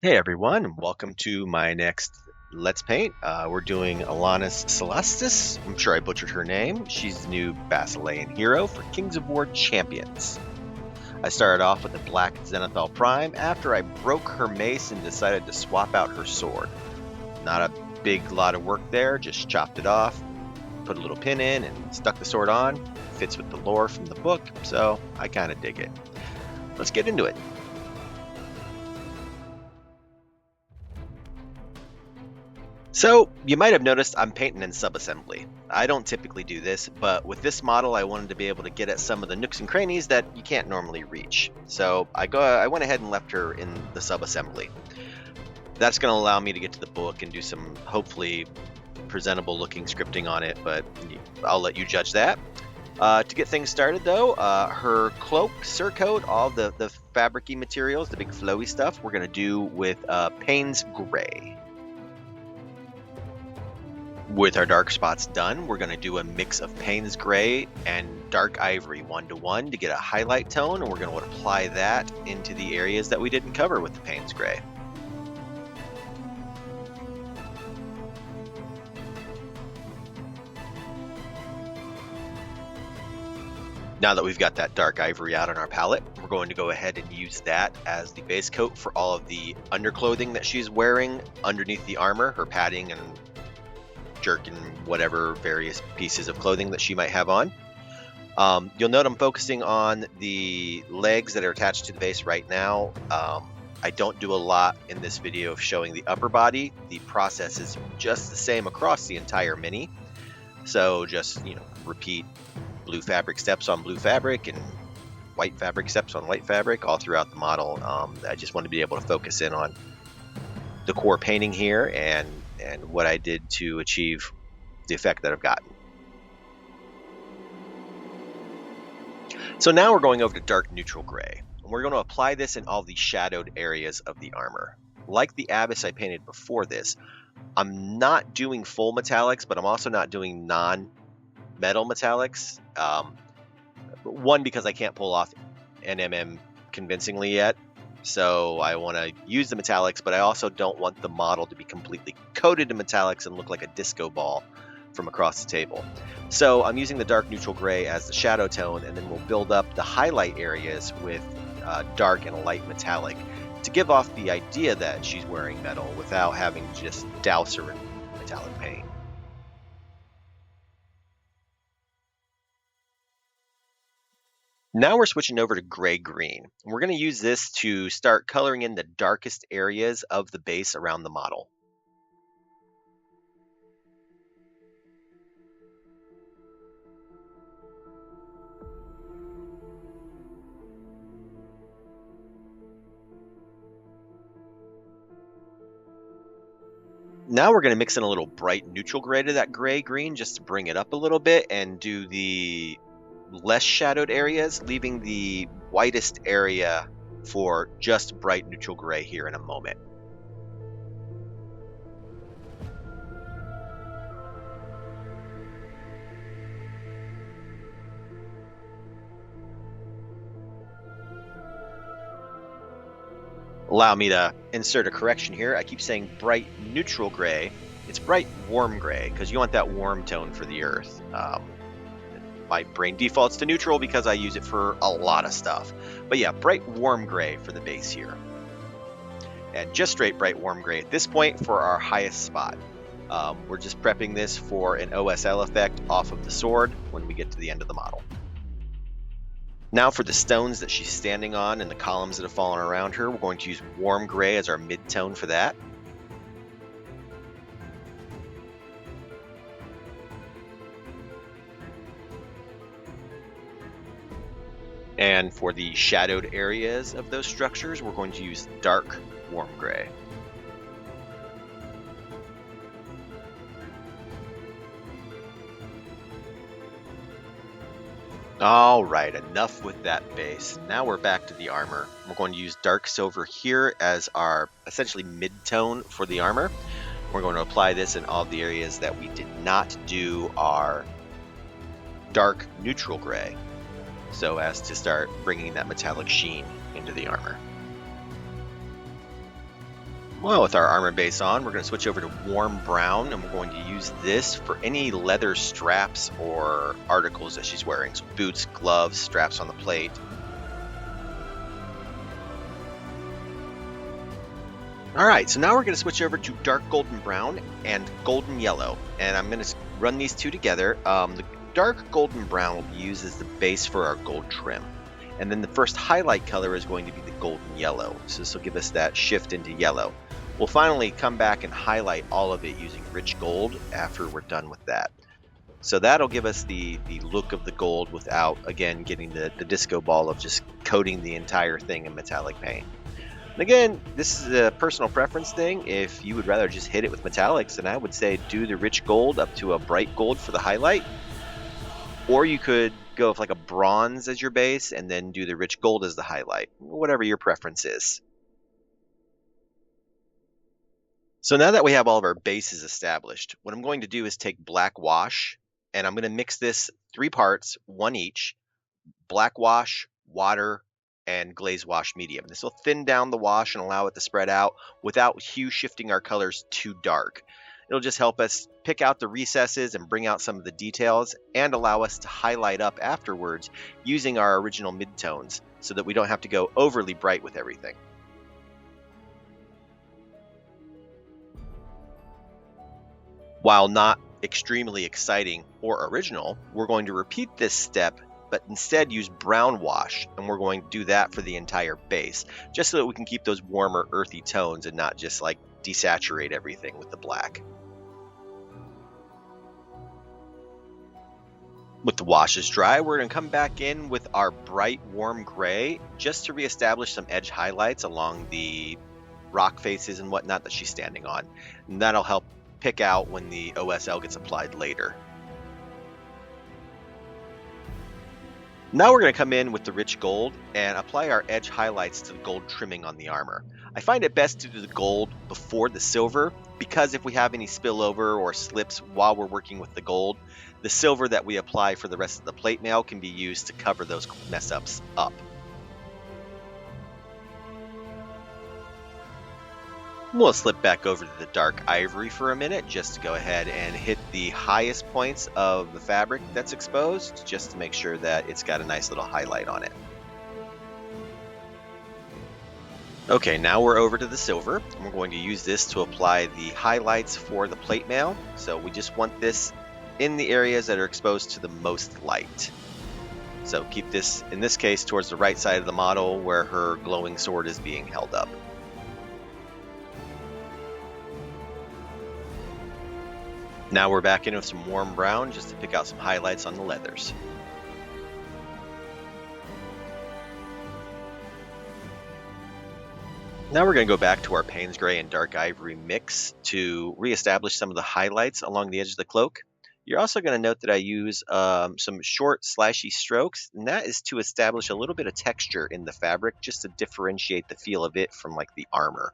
Hey everyone, and welcome to my next Let's Paint. We're doing Alanis Sallustis. I'm sure I butchered her name. She's the new Basilean hero for KoW Champions. I started off with a black Zenithal Prime after I broke her mace and decided to swap out her sword. Not a big lot of work there, just chopped it off, put a little pin in, and stuck the sword on. Fits with the lore from the book, so I kind of dig it. Let's get into it. So, you might have noticed I'm painting in subassembly. I don't typically do this, but with this model I wanted to be able to get at some of the nooks and crannies that you can't normally reach. So I went ahead and left her in the subassembly. That's going to allow me to get to the book and do some hopefully presentable looking scripting on it, but I'll let you judge that. To get things started though, her cloak, surcoat, all the fabric-y materials, the big flowy stuff, we're going to do with Payne's Gray. With our dark spots done, we're going to do a mix of Payne's Gray and dark Ivory 1:1 to get a highlight tone, and we're going to apply that into the areas that we didn't cover with the Payne's Gray. Now that we've got that dark Ivory out on our palette, we're going to go ahead and use that as the base coat for all of the underclothing that she's wearing underneath the armor, her padding and jerkin, whatever various pieces of clothing that she might have on. You'll note I'm focusing on the legs that are attached to the base right now. I don't do a lot in this video of showing the upper body. The process is just the same across the entire mini. So just, repeat blue fabric steps on blue fabric and white fabric steps on white fabric all throughout the model. I just want to be able to focus in on the core painting here and what I did to achieve the effect that I've gotten. So now we're going over to dark neutral gray. We're going to apply this in all the shadowed areas of the armor. Like the Abyss I painted before this, I'm not doing full metallics, but I'm also not doing non-metal metallics. One, because I can't pull off NMM convincingly yet. So I want to use the metallics, but I also don't want the model to be completely coated in metallics and look like a disco ball from across the table. So I'm using the dark neutral gray as the shadow tone, and then we'll build up the highlight areas with dark and light metallic to give off the idea that she's wearing metal without having to just douse her in metallic paint. Now we're switching over to gray-green. We're going to use this to start coloring in the darkest areas of the base around the model. Now we're going to mix in a little bright neutral gray to that gray-green just to bring it up a little bit and do the less shadowed areas, leaving the whitest area for just bright neutral gray here in a moment. Allow me to insert a correction here. I keep saying bright neutral gray. It's bright warm gray because you want that warm tone for the earth. My brain defaults to neutral because I use it for a lot of stuff. But yeah, bright warm gray for the base here. And just straight bright warm gray at this point for our highest spot. We're just prepping this for an OSL effect off of the sword when we get to the end of the model. Now for the stones that she's standing on and the columns that have fallen around her, we're going to use warm gray as our mid-tone for that. And for the shadowed areas of those structures, we're going to use dark warm gray. All right, enough with that base. Now we're back to the armor. We're going to use dark silver here as our essentially mid-tone for the armor. We're going to apply this in all the areas that we did not do our dark neutral gray, so as to start bringing that metallic sheen into the armor. Well, with our armor base on, we're going to switch over to warm brown, and we're going to use this for any leather straps or articles that she's wearing. So boots, gloves, straps on the plate. All right, so now we're going to switch over to dark golden brown and golden yellow, and I'm going to run these two together. The dark golden brown will be used as the base for our gold trim, and then the first highlight color is going to be the golden yellow, so this will give us that shift into yellow. We'll finally come back and highlight all of it using rich gold after we're done with that. So that'll give us the look of the gold without, again, getting the disco ball of just coating the entire thing in metallic paint. And again, this is a personal preference thing. If you would rather just hit it with metallics, then I would say do the rich gold up to a bright gold for the highlight. Or you could go with like a bronze as your base and then do the rich gold as the highlight, whatever your preference is. So now that we have all of our bases established, what I'm going to do is take black wash, and I'm going to mix this 3 parts, 1 each, black wash, water, and glaze wash medium. This will thin down the wash and allow it to spread out without hue shifting our colors too dark. It'll just help us pick out the recesses and bring out some of the details and allow us to highlight up afterwards using our original midtones so that we don't have to go overly bright with everything. While not extremely exciting or original, we're going to repeat this step, but instead use brown wash, and we're going to do that for the entire base, just so that we can keep those warmer, earthy tones and not just like desaturate everything with the black. With the washes dry, we're going to come back in with our bright, warm gray, just to reestablish some edge highlights along the rock faces and whatnot that she's standing on, and that'll help pick out when the OSL gets applied later. Now we're going to come in with the rich gold and apply our edge highlights to the gold trimming on the armor. I find it best to do the gold before the silver, because if we have any spillover or slips while we're working with the gold, the silver that we apply for the rest of the plate mail can be used to cover those mess ups up. We'll slip back over to the dark ivory for a minute just to go ahead and hit the highest points of the fabric that's exposed, just to make sure that it's got a nice little highlight on it. Okay, now we're over to the silver, and we're going to use this to apply the highlights for the plate mail. So we just want this in the areas that are exposed to the most light. So keep this, in this case, towards the right side of the model where her glowing sword is being held up. Now we're back in with some warm brown just to pick out some highlights on the leathers. Now we're going to go back to our Payne's Gray and Dark Ivory mix to reestablish some of the highlights along the edge of the cloak. You're also going to note that I use some short slashy strokes, and that is to establish a little bit of texture in the fabric just to differentiate the feel of it from like the armor.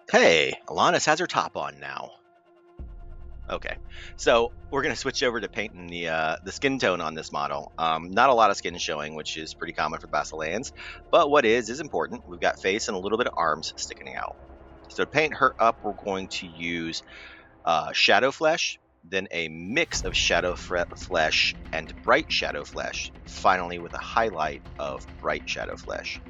Hey, Alanis has her top on now. Okay, so we're going to switch over to painting the skin tone on this model. Not a lot of skin showing, which is pretty common for Basileans, but what is important. We've got face and a little bit of arms sticking out. So to paint her up, we're going to use shadow flesh, then a mix of shadow flesh and bright shadow flesh, finally with a highlight of bright shadow flesh.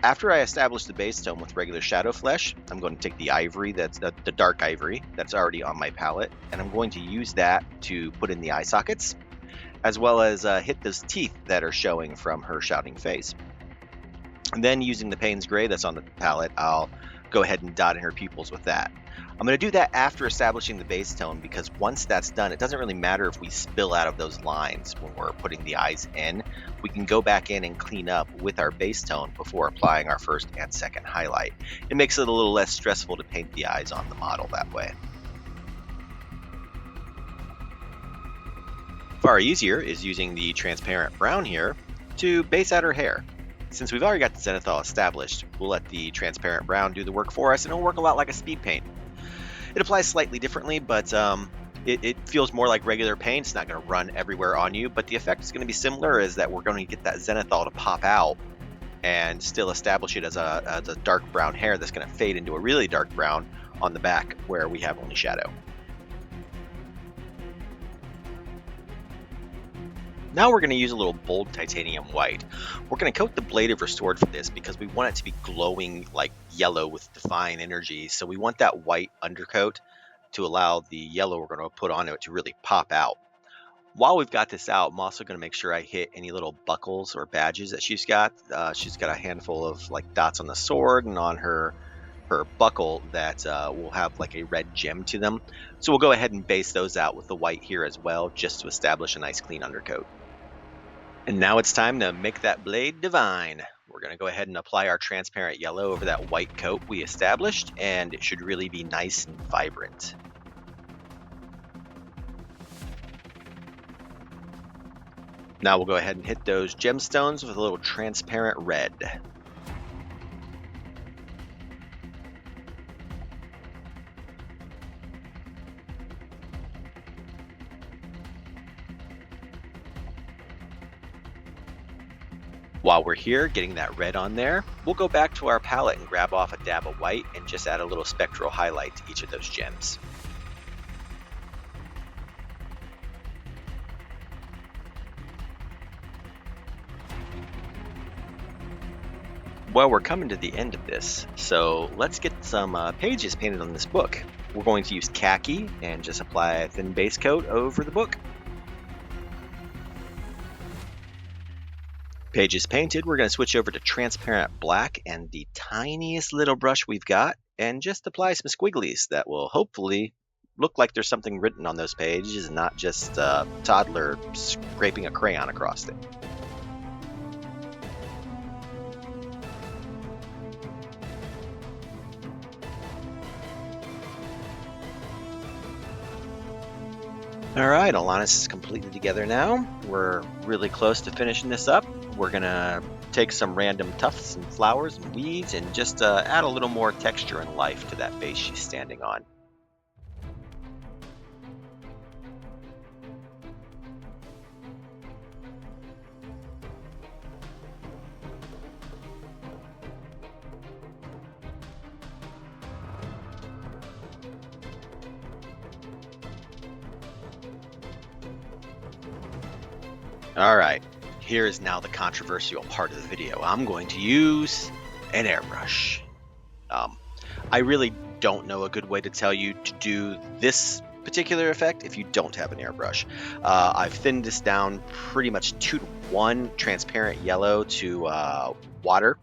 After I establish the base tone with regular shadow flesh, I'm going to take the ivory, that's the dark ivory that's already on my palette, and I'm going to use that to put in the eye sockets, as well as hit those teeth that are showing from her shouting face. And then using the Payne's Gray that's on the palette, I'll go ahead and dot in her pupils with that. I'm going to do that after establishing the base tone, because once that's done, it doesn't really matter if we spill out of those lines when we're putting the eyes in. We can go back in and clean up with our base tone before applying our first and second highlight. It makes it a little less stressful to paint the eyes on the model that way. Far easier is using the transparent brown here to base out her hair. Since we've already got the zenithal established, we'll let the transparent brown do the work for us, and it'll work a lot like a speed paint. It applies slightly differently, but It feels more like regular paint. It's not going to run everywhere on you, but the effect is going to be similar, is that we're going to get that zenithal to pop out and still establish it as a dark brown hair that's going to fade into a really dark brown on the back where we have only shadow. Now we're going to use a little bold titanium white. We're going to coat the blade of her sword for this because we want it to be glowing like yellow with divine energy. So we want that white undercoat to allow the yellow we're going to put on it to really pop out. While we've got this out, I'm also going to make sure I hit any little buckles or badges that she's got. She's got a handful of like dots on the sword and on her buckle that will have like a red gem to them. So we'll go ahead and base those out with the white here as well, just to establish a nice clean undercoat. And now it's time to make that blade divine. We're going to go ahead and apply our transparent yellow over that white coat we established, and it should really be nice and vibrant. Now we'll go ahead and hit those gemstones with a little transparent red. While we're here getting that red on there, we'll go back to our palette and grab off a dab of white and just add a little spectral highlight to each of those gems. Well, we're coming to the end of this, so let's get some pages painted on this book. We're going to use Khaki and just apply a thin base coat over the book. Pages painted, we're going to switch over to transparent black and the tiniest little brush we've got and just apply some squigglies that will hopefully look like there's something written on those pages and not just a toddler scraping a crayon across it. All right, Alanis is completely together now. We're really close to finishing this up. We're gonna take some random tufts and flowers and weeds and just add a little more texture and life to that base she's standing on. All right, here is now the controversial part of the video. I'm going to use an airbrush. I really don't know a good way to tell you to do this particular effect if you don't have an airbrush. I've thinned this down pretty much 2-to-1 transparent yellow to water,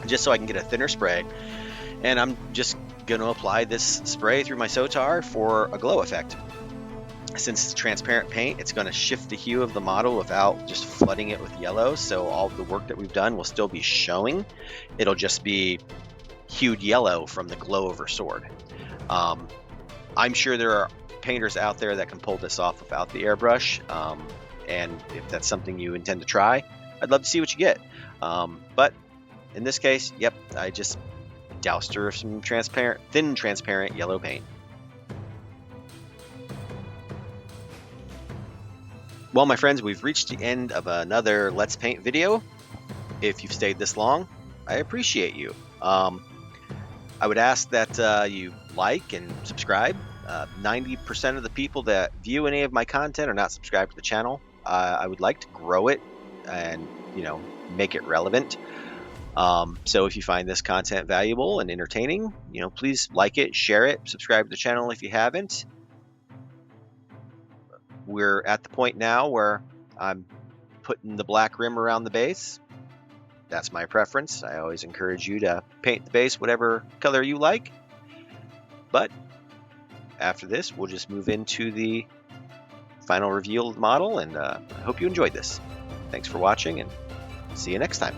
just so I can get a thinner spray. And I'm just going to apply this spray through my Sotar for a glow effect. Since it's transparent paint, it's going to shift the hue of the model without just flooding it with yellow, so all of the work that we've done will still be showing. It'll just be hued yellow from the glow of her sword. I'm sure there are painters out there that can pull this off without the airbrush, and if that's something you intend to try, I'd love to see what you get. But in this case, yep, I just doused her some thin transparent yellow paint. Well, my friends, we've reached the end of another Let's Paint video. If you've stayed this long, I appreciate you. I would ask that you like and subscribe. 90% of the people that view any of my content are not subscribed to the channel. I would like to grow it and, make it relevant. So if you find this content valuable and entertaining, please like it, share it, subscribe to the channel if you haven't. We're at the point now where I'm putting the black rim around the base. That's my preference. I always encourage you to paint the base whatever color you like. But after this, we'll just move into the final reveal of the model, and I hope you enjoyed this. Thanks for watching, and see you next time.